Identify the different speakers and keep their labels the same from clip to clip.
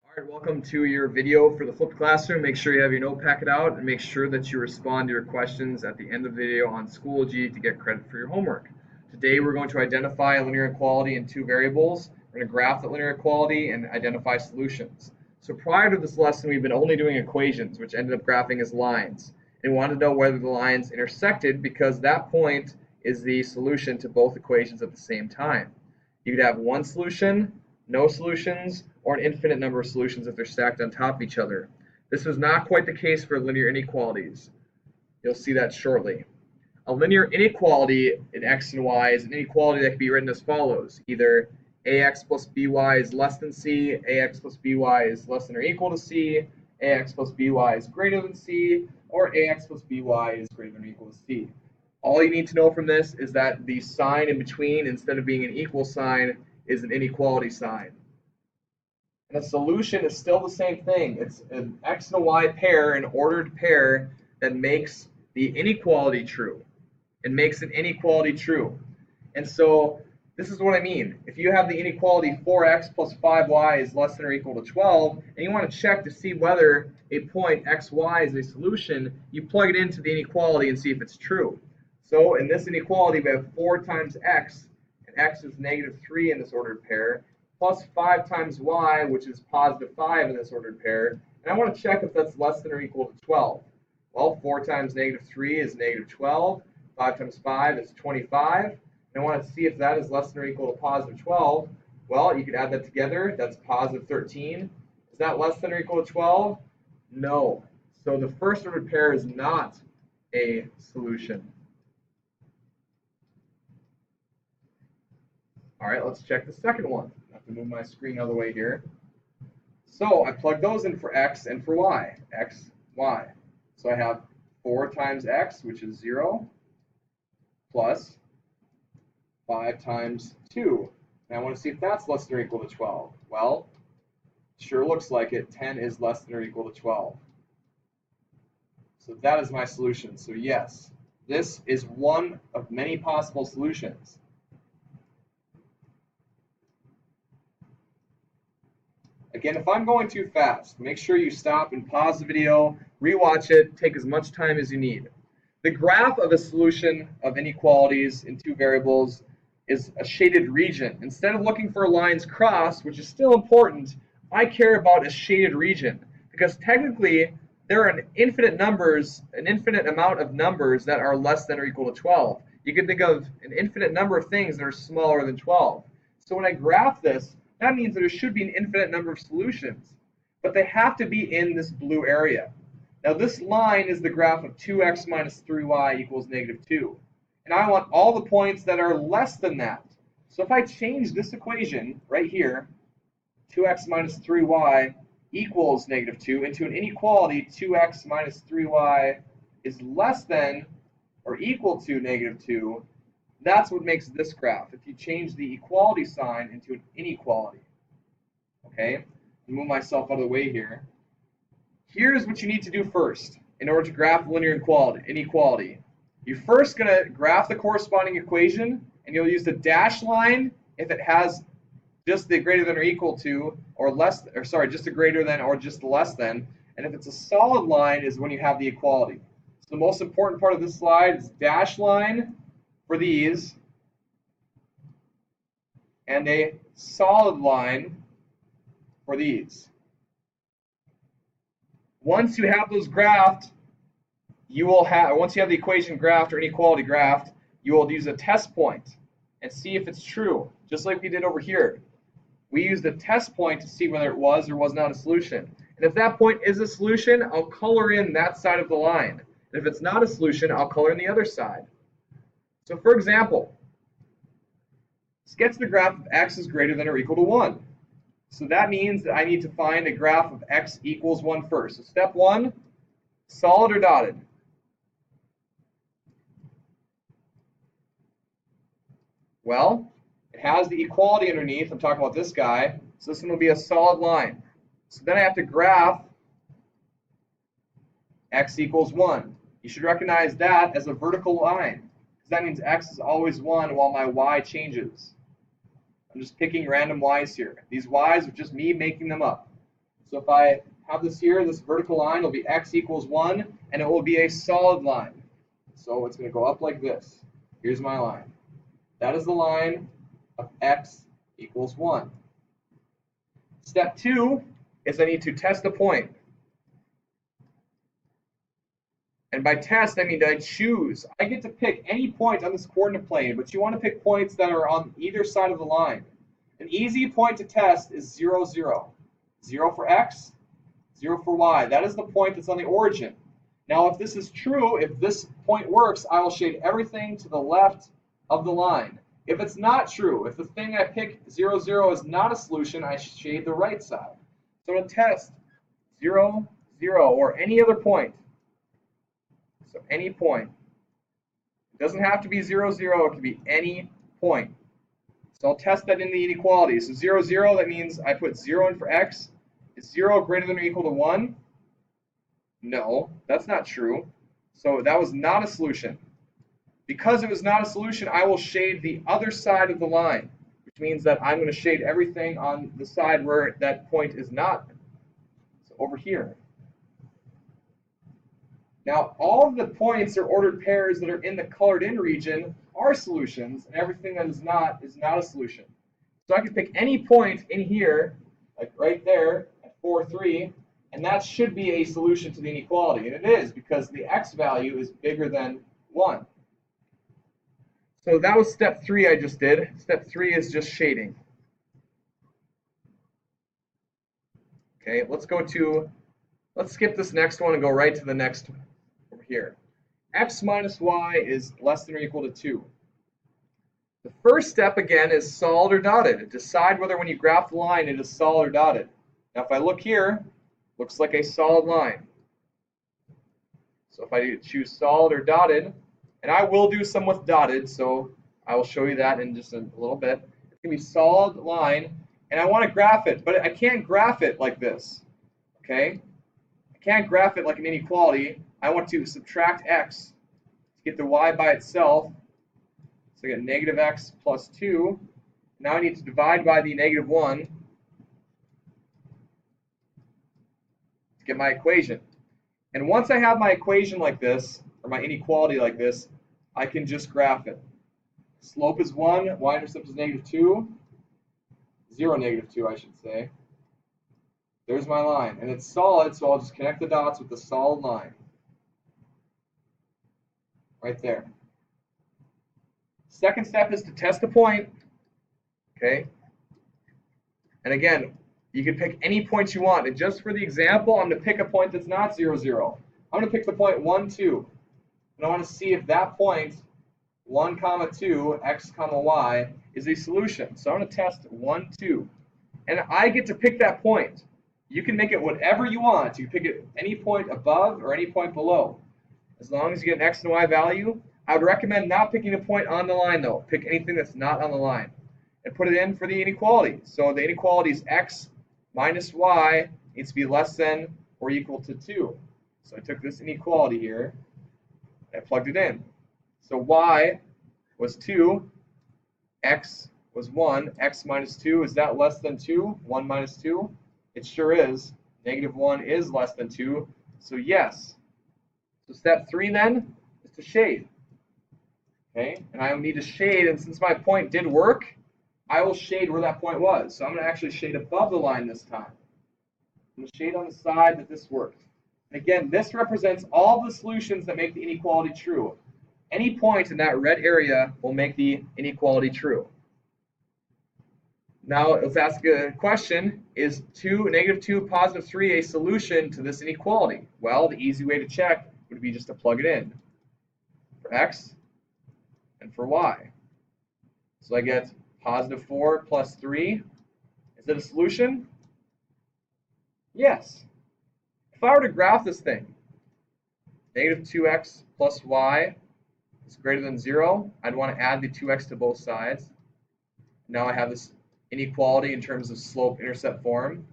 Speaker 1: All right, welcome to your video for the flipped classroom. Make sure you have your note packet out and make sure that you respond to your questions at the end of the video on Schoology to get credit for your homework. Today we're going to identify a linear inequality in two variables. We're going to graph that linear inequality and identify solutions. So prior to this lesson, we've been only doing equations, which ended up graphing as lines. And we wanted to know whether the lines intersected because that point is the solution to both equations at the same time. You could have one solution, no solutions, or an infinite number of solutions if they're stacked on top of each other. This was not quite the case for linear inequalities. You'll see that shortly. A linear inequality in x and y is an inequality that can be written as follows. Either ax plus by is less than c, ax plus by is less than or equal to c, ax plus by is greater than c, or ax plus by is greater than or equal to c. All you need to know from this is that the sign in between, instead of being an equal sign, is an inequality sign. And the solution is still the same thing. It's an x and a y pair, an ordered pair that makes the inequality true. It makes an inequality true. And so this is what I mean. If you have the inequality 4x plus 5y is less than or equal to 12, and you want to check to see whether a point xy is a solution, you plug it into the inequality and see if it's true. So in this inequality, we have 4 times x, and x is negative 3 in this ordered pair, plus 5 times y, which is positive 5 in this ordered pair. And I want to check if that's less than or equal to 12. Well, 4 times negative 3 is negative 12. 5 times 5 is 25. And I want to see if that is less than or equal to positive 12. Well, you could add that together. That's positive 13. Is that less than or equal to 12? No. So the first ordered pair is not a solution. All right, let's check the second one. I have to move my screen out of the way here. So I plug those in for x and for y. X, y. So I have 4 times x, which is 0, plus 5 times 2. And I want to see if that's less than or equal to 12. Well, sure looks like it. 10 is less than or equal to 12. So that is my solution. So yes, this is one of many possible solutions. Again, if I'm going too fast, make sure you stop and pause the video, rewatch it, take as much time as you need. The graph of a solution of inequalities in two variables is a shaded region. Instead of looking for lines crossed, which is still important, I care about a shaded region because technically there are an infinite amount of numbers that are less than or equal to 12. You can think of an infinite number of things that are smaller than 12. So when I graph this, that means that there should be an infinite number of solutions, but they have to be in this blue area. Now this line is the graph of 2x minus 3y equals negative 2. And I want all the points that are less than that. So if I change this equation right here, 2x minus 3y equals negative 2, into an inequality 2x minus 3y is less than or equal to negative 2, that's what makes this graph. If you change the equality sign into an inequality. Okay, move myself out of the way here. Here's what you need to do first in order to graph linear inequality. You're first going to graph the corresponding equation, and you'll use the dashed line if it has just the greater than or equal to, or less, or sorry, just the greater than or just the less than. And if it's a solid line is when you have the equality. So the most important part of this slide is dashed line for these, and a solid line for these. Once you have those graphed, once you have the equation graphed or inequality graphed, you will use a test point and see if it's true, just like we did over here. We used a test point to see whether it was or was not a solution. And if that point is a solution, I'll color in that side of the line. And if it's not a solution, I'll color in the other side. So for example, let's get to the graph of x is greater than or equal to 1. So that means that I need to find a graph of x equals 1 first. So step 1, solid or dotted? Well, it has the equality underneath. I'm talking about this guy. So this one will be a solid line. So then I have to graph x equals 1. You should recognize that as a vertical line, because that means x is always 1 while my y changes. I'm just picking random y's here. These y's are just me making them up. So if I have this here, this vertical line will be x equals 1, and it will be a solid line. So it's going to go up like this. Here's my line. That is the line of x equals 1. Step 2 is I need to test a point. And by test, I mean I choose. I get to pick any point on this coordinate plane, but you want to pick points that are on either side of the line. An easy point to test is 0, 0. 0 for x, 0 for y. That is the point that's on the origin. Now, if this is true, if this point works, I will shade everything to the left of the line. If it's not true, if the thing I pick 0, 0 is not a solution, I shade the right side. So to test 0, 0, or any other point, so any point. It doesn't have to be 0, 0. It can be any point. So I'll test that in the inequality. So 0, 0, that means I put 0 in for x. Is 0 greater than or equal to 1? No, that's not true. So that was not a solution. Because it was not a solution, I will shade the other side of the line, which means that I'm going to shade everything on the side where that point is not. So over here. Now, all of the points or ordered pairs that are in the colored in region are solutions, and everything that is not a solution. So I can pick any point in here, like right there at 4, 3, and that should be a solution to the inequality. And it is, because the x value is bigger than 1. So that was step 3 I just did. Step 3 is just shading. Okay, let's skip this next one and go right to the next one. Here, x minus y is less than or equal to 2. The first step again is solid or dotted. Decide whether when you graph the line it is solid or dotted. Now if I look here, looks like a solid line. So if I choose solid or dotted, and I will do some with dotted, so I will show you that in just a little bit. It's going to be solid line, and I want to graph it, but I can't graph it like this. Okay? I can't graph it like an inequality. I want to subtract x to get the y by itself. So I get negative x plus 2. Now I need to divide by the negative 1 to get my equation. And once I have my equation like this, or my inequality like this, I can just graph it. Slope is 1, y-intercept is negative 2. 0, negative 2, I should say. There's my line. And it's solid, so I'll just connect the dots with the solid line. Right there. Second step is to test the point. Okay. And again, you can pick any point you want. And just for the example, I'm going to pick a point that's not 0, 0. I'm going to pick the point 1, 2. And I want to see if that point, 1, 2, x, y, is a solution. So I'm going to test 1, 2. And I get to pick that point. You can make it whatever you want. You can pick it any point above or any point below. As long as you get an x and y value, I would recommend not picking a point on the line, though. Pick anything that's not on the line and put it in for the inequality. So the inequality is x minus y needs to be less than or equal to 2. So I took this inequality here and I plugged it in. So y was 2, x was 1, x minus 2, is that less than 2? 1 minus 2? It sure is. Negative 1 is less than 2, so yes. So step 3 then is to shade. Okay, and I will need to shade, and since my point did work, I will shade where that point was. So I'm going to actually shade above the line this time. I'm going to shade on the side that this worked. And again, this represents all the solutions that make the inequality true. Any point in that red area will make the inequality true. Now let's ask a question. Is negative 2, positive 3 a solution to this inequality? Well, the easy way to check would be just to plug it in for x and for y. So I get positive 4 plus 3. Is it a solution? Yes. If I were to graph this thing, negative 2x plus y is greater than 0, I'd want to add the 2x to both sides. Now I have this inequality in terms of slope-intercept form.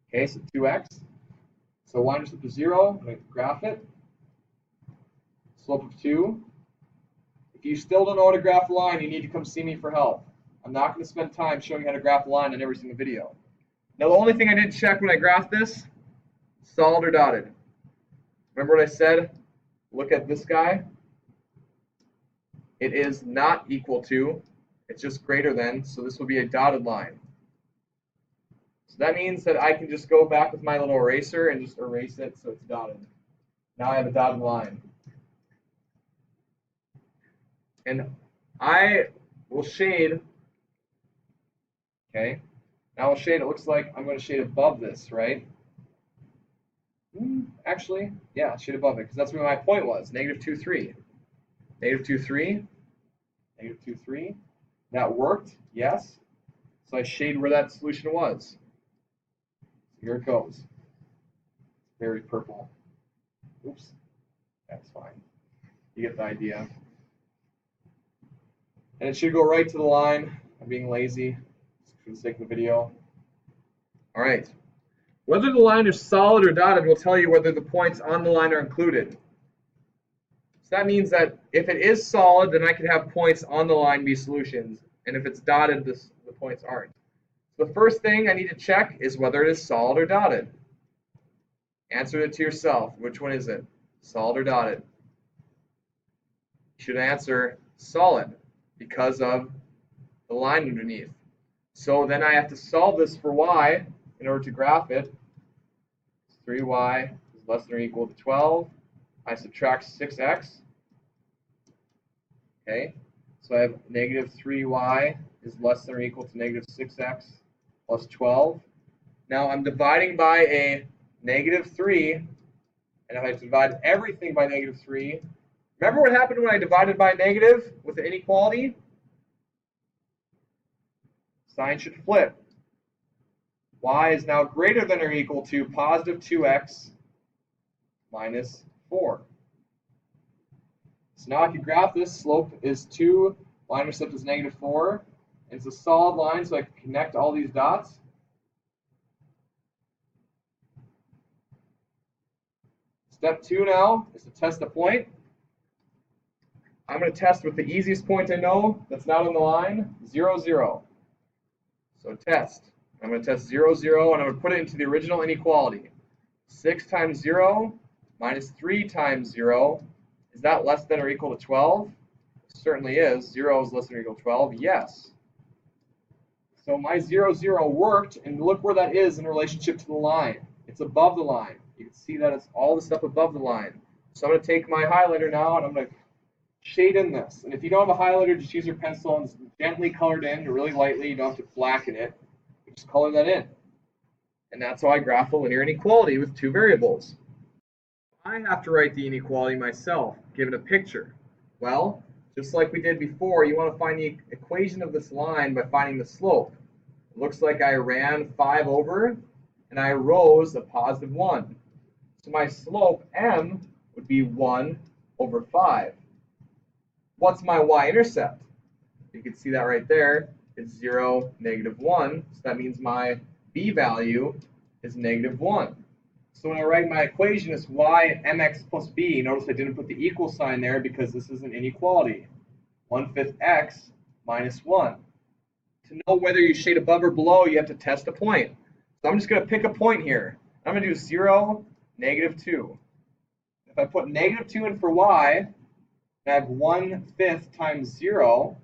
Speaker 1: Okay, so 2x. So y-intercept is 0. I'm going to graph it. Slope of 2. If you still don't know how to graph a line, you need to come see me for help. I'm not going to spend time showing you how to graph a line in every single video. Now the only thing I didn't check when I graphed this, solid or dotted. Remember what I said? Look at this guy. It is not equal to, it's just greater than, so this will be a dotted line. So that means that I can just go back with my little eraser and just erase it so it's dotted. Now I have a dotted line. And I will shade, okay, now I'll shade, it looks like I'm going to shade above this, right? Actually, yeah, shade above it, because that's where my point was, negative 2, 3. Negative 2, 3, negative 2, 3. That worked, yes. So I shade where that solution was. Here it goes. Very purple. Oops, that's fine. You get the idea. And it should go right to the line. I'm being lazy for the sake of the video. All right. Whether the line is solid or dotted will tell you whether the points on the line are included. So that means that if it is solid, then I can have points on the line be solutions. And if it's dotted, the points aren't. So the first thing I need to check is whether it is solid or dotted. Answer it to yourself. Which one is it? Solid or dotted? You should answer solid because of the line underneath. So then I have to solve this for y in order to graph it. 3y is less than or equal to 12. I subtract 6x. Okay, so I have negative 3y is less than or equal to negative 6x plus 12. Now I'm dividing by a negative 3, and if I divide everything by negative 3, remember what happened when I divided by negative with an inequality? Sign should flip. Y is now greater than or equal to positive 2x minus 4. So now I can graph this. Slope is 2, line intercept is negative 4. And it's a solid line, so I can connect all these dots. Step 2 now is to test a point. I'm going to test with the easiest point I know that's not on the line, 0, 0. So test. I'm going to test 0, 0, and I'm going to put it into the original inequality. 6 times 0 minus 3 times 0. Is that less than or equal to 12? It certainly is. 0 is less than or equal to 12. Yes. So my 0, 0 worked, and look where that is in relationship to the line. It's above the line. You can see that it's all the stuff above the line. So I'm going to take my highlighter now, and I'm going to shade in this. And if you don't have a highlighter, just use your pencil and gently color it in, really lightly. You don't have to blacken it. Just color that in. And that's how I graph a linear inequality with two variables. I have to write the inequality myself, given a picture. Well, just like we did before, you want to find the equation of this line by finding the slope. It looks like I ran 5 over, and I rose a positive 1. So my slope, m, would be 1 over 5. What's my y-intercept? You can see that right there. It's 0, negative 1. So that means my b value is negative 1. So when I write my equation, it's y mx plus b. Notice I didn't put the equal sign there because this is an inequality. 1/5 x minus 1. To know whether you shade above or below, you have to test a point. So I'm just going to pick a point here. I'm going to do 0, negative 2. If I put negative 2 in for y, I have 1/5 times 0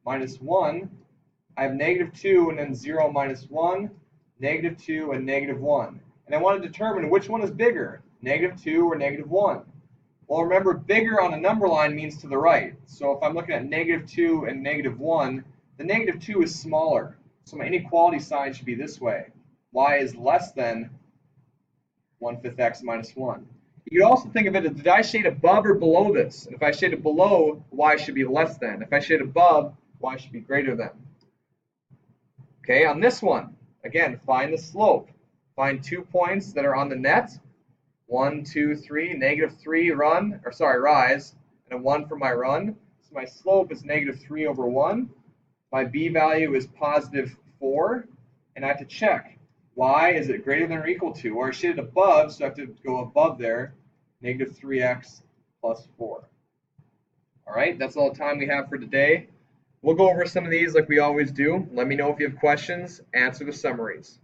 Speaker 1: minus 1. I have negative 2 and then 0 minus 1, negative 2 and negative 1. And I want to determine which one is bigger, negative 2 or negative 1. Well, remember, bigger on a number line means to the right. So if I'm looking at negative 2 and negative 1, the negative 2 is smaller. So my inequality sign should be this way. Y is less than 1/5 x minus 1. You could also think of it as, did I shade above or below this? And if I shaded below, y should be less than. If I shade above, y should be greater than. Okay, on this one, again, find the slope. Find 2 points that are on the net. 1, 2, 3, negative 3 rise, and a 1 for my run. So my slope is negative 3 over 1. My b value is positive 4, and I have to check. Y, is it greater than or equal to? Or I shaded above, so I have to go above there. Negative 3x plus 4. All right, that's all the time we have for today. We'll go over some of these like we always do. Let me know if you have questions. Answer the summaries.